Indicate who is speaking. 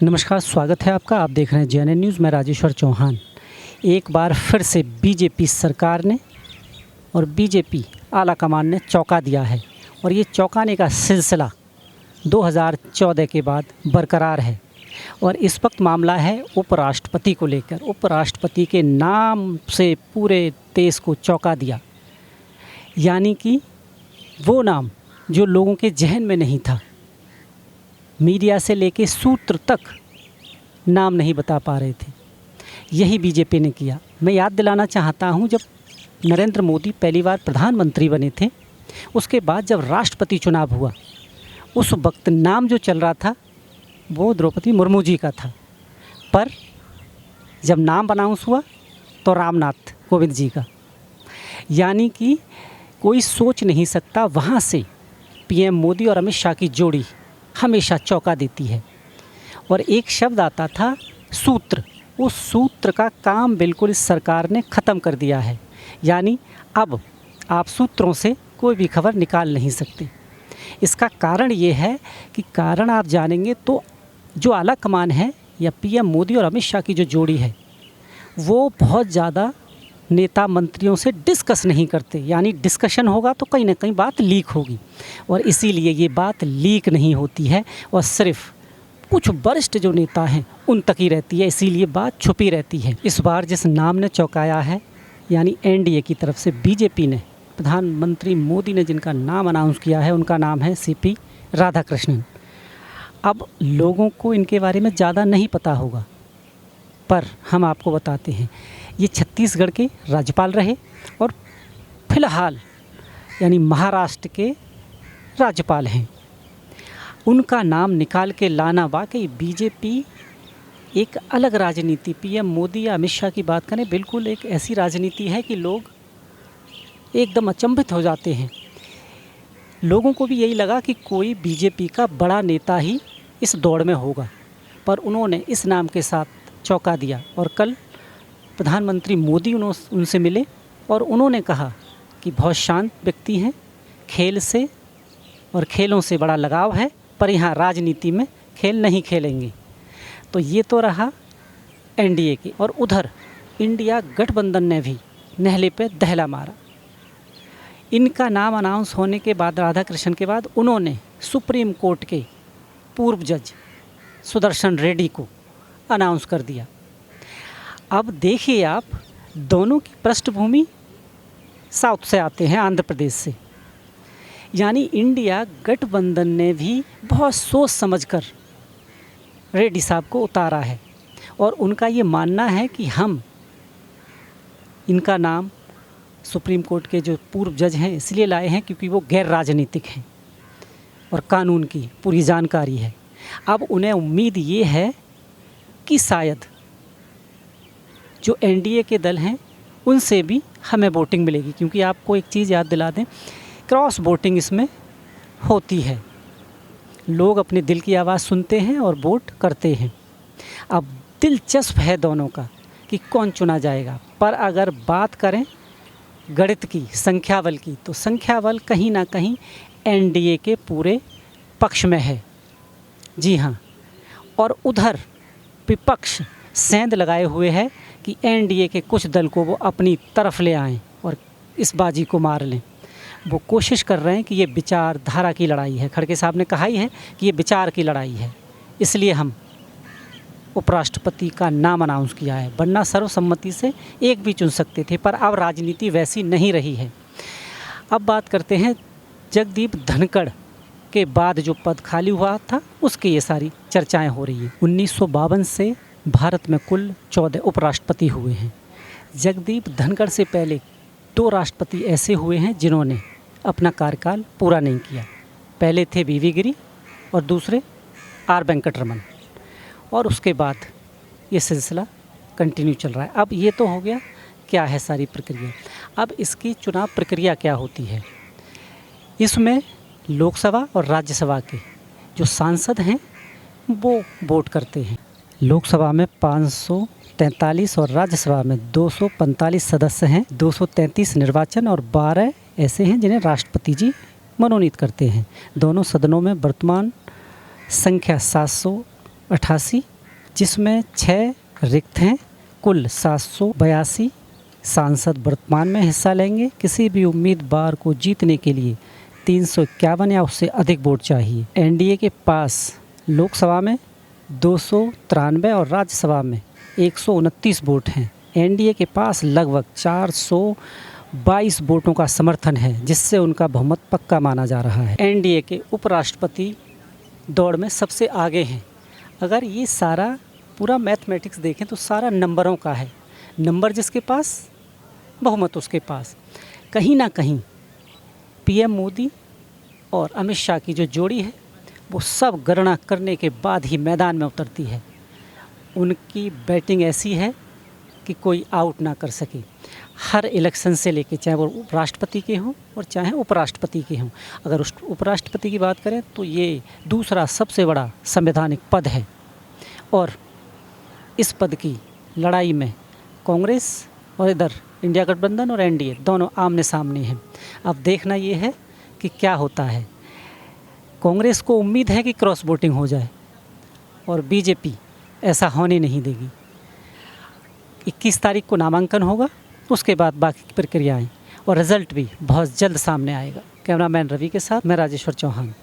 Speaker 1: नमस्कार, स्वागत है आपका। आप देख रहे हैं जेएनएन न्यूज़। मैं राजेश्वर चौहान। एक बार फिर से बीजेपी सरकार ने और बीजेपी आला कमान ने चौंका दिया है और ये चौंकाने का सिलसिला 2014 के बाद बरकरार है। और इस वक्त मामला है उपराष्ट्रपति को लेकर। उपराष्ट्रपति के नाम से पूरे देश को चौंका दिया, यानी कि वो नाम जो लोगों के जहन में नहीं था। मीडिया से लेके सूत्र तक नाम नहीं बता पा रहे थे। यही बीजेपी ने किया। मैं याद दिलाना चाहता हूं, जब नरेंद्र मोदी पहली बार प्रधानमंत्री बने थे, उसके बाद जब राष्ट्रपति चुनाव हुआ, उस वक्त नाम जो चल रहा था वो द्रौपदी मुर्मू जी का था। पर जब नाम अनाउंस हुआ तो रामनाथ कोविंद जी का। यानी कि कोई सोच नहीं सकता, वहाँ से पीएम मोदी और अमित शाह की जोड़ी हमेशा चौंका देती है। और एक शब्द आता था सूत्र, उस सूत्र का काम बिल्कुल इस सरकार ने ख़त्म कर दिया है। यानी अब आप सूत्रों से कोई भी खबर निकाल नहीं सकते। इसका कारण ये है कि कारण आप जानेंगे तो जो आला कमान है या पीएम मोदी और अमित शाह की जो जोड़ी है, वो बहुत ज़्यादा नेता मंत्रियों से डिस्कस नहीं करते। यानी डिस्कशन होगा तो कहीं ना कहीं बात लीक होगी, और इसीलिए ये बात लीक नहीं होती है और सिर्फ कुछ वरिष्ठ जो नेता हैं उन तक ही रहती है। इसीलिए बात छुपी रहती है। इस बार जिस नाम ने चौंकाया है, यानी एनडीए की तरफ से बीजेपी ने, प्रधानमंत्री मोदी ने जिनका नाम अनाउंस किया है, उनका नाम है सीपी राधाकृष्णन। अब लोगों को इनके बारे में ज़्यादा नहीं पता होगा, पर हम आपको बताते हैं। ये छत्तीसगढ़ के राज्यपाल रहे और फिलहाल यानी महाराष्ट्र के राज्यपाल हैं। उनका नाम निकाल के लाना वाकई बीजेपी एक अलग राजनीति, पीएम मोदी या अमित शाह की बात करें, बिल्कुल एक ऐसी राजनीति है कि लोग एकदम अचंभित हो जाते हैं। लोगों को भी यही लगा कि कोई बीजेपी का बड़ा नेता ही इस दौड़ में होगा, पर उन्होंने इस नाम के साथ चौंका दिया। और कल प्रधानमंत्री मोदी उनसे मिले और उन्होंने कहा कि बहुत शांत व्यक्ति हैं, खेल से और खेलों से बड़ा लगाव है, पर यहाँ राजनीति में खेल नहीं खेलेंगे। तो ये तो रहा एनडीए की। और उधर इंडिया गठबंधन ने भी नहले पे दहला मारा। इनका नाम अनाउंस होने के बाद, राधाकृष्णन के बाद, उन्होंने सुप्रीम कोर्ट के पूर्व जज सुदर्शन रेड्डी को अनाउंस कर दिया। अब देखिए आप, दोनों की पृष्ठभूमि साउथ से आते हैं, आंध्र प्रदेश से। यानी इंडिया गठबंधन ने भी बहुत सोच समझकर रेड्डी साहब को उतारा है और उनका ये मानना है कि हम इनका नाम सुप्रीम कोर्ट के जो पूर्व जज हैं इसलिए लाए हैं क्योंकि वो गैर राजनीतिक हैं और कानून की पूरी जानकारी है। अब उन्हें उम्मीद ये है कि शायद जो एनडीए के दल हैं उनसे भी हमें वोटिंग मिलेगी, क्योंकि आपको एक चीज़ याद दिला दें, क्रॉस वोटिंग इसमें होती है। लोग अपने दिल की आवाज़ सुनते हैं और वोट करते हैं। अब दिलचस्प है दोनों का कि कौन चुना जाएगा, पर अगर बात करें गणित की, संख्या बल की, तो संख्या बल कहीं ना कहीं एनडीए के पूरे पक्ष में है। जी हाँ, और उधर विपक्ष सेंध लगाए हुए है कि एनडीए के कुछ दल को वो अपनी तरफ ले आएं और इस बाजी को मार लें। वो कोशिश कर रहे हैं कि ये विचारधारा की लड़ाई है। खड़गे साहब ने कहा ही है कि ये विचार की लड़ाई है, इसलिए हम उपराष्ट्रपति का नाम अनाउंस किया है। वरना सर्वसम्मति से एक भी चुन सकते थे, पर अब राजनीति वैसी नहीं रही है। अब बात करते हैं जगदीप धनखड़ के बाद जो पद खाली हुआ था उसकी ये सारी चर्चाएं हो रही हैं। 1952 से भारत में कुल 14 उपराष्ट्रपति हुए हैं। जगदीप धनखड़ से पहले 2 राष्ट्रपति ऐसे हुए हैं जिन्होंने अपना कार्यकाल पूरा नहीं किया। पहले थे वीवी गिरी और दूसरे आर वेंकटरमन, और उसके बाद ये सिलसिला कंटिन्यू चल रहा है। अब ये तो हो गया क्या है सारी प्रक्रिया। अब इसकी चुनाव प्रक्रिया क्या होती है। इसमें लोकसभा और राज्यसभा के जो सांसद हैं वो वोट करते हैं। लोकसभा में 543 और राज्यसभा में 245 सदस्य हैं। 233 निर्वाचन और 12 ऐसे हैं जिन्हें राष्ट्रपति जी मनोनीत करते हैं। दोनों सदनों में वर्तमान संख्या 788 जिसमें 6 रिक्त हैं। कुल 782 सांसद वर्तमान में हिस्सा लेंगे। किसी भी उम्मीदवार को जीतने के लिए 351 या उससे अधिक वोट चाहिए। एनडीए के पास लोकसभा में 293 और राज्यसभा में 129 वोट हैं। एनडीए के पास लगभग 422 वोटों का समर्थन है, जिससे उनका बहुमत पक्का माना जा रहा है। एनडीए के उपराष्ट्रपति दौड़ में सबसे आगे हैं। अगर ये सारा पूरा मैथमेटिक्स देखें तो सारा नंबरों का है। नंबर जिसके पास, बहुमत उसके पास। कहीं ना कहीं पीएम मोदी और अमित शाह की जो जोड़ी है वो सब गणना करने के बाद ही मैदान में उतरती है। उनकी बैटिंग ऐसी है कि कोई आउट ना कर सके। हर इलेक्शन से लेके, चाहे वो राष्ट्रपति के हों और चाहे उपराष्ट्रपति के हों। अगर उस उपराष्ट्रपति की बात करें तो ये दूसरा सबसे बड़ा संवैधानिक पद है और इस पद की लड़ाई में कांग्रेस और इधर इंडिया गठबंधन और एनडीए दोनों आमने सामने हैं। अब देखना ये है कि क्या होता है। कांग्रेस को उम्मीद है कि क्रॉस वोटिंग हो जाए और बीजेपी ऐसा होने नहीं देगी। 21 तारीख को नामांकन होगा, उसके बाद बाकी की प्रक्रियाएं और रिज़ल्ट भी बहुत जल्द सामने आएगा। कैमरामैन रवि के साथ मैं राजेश्वर चौहान।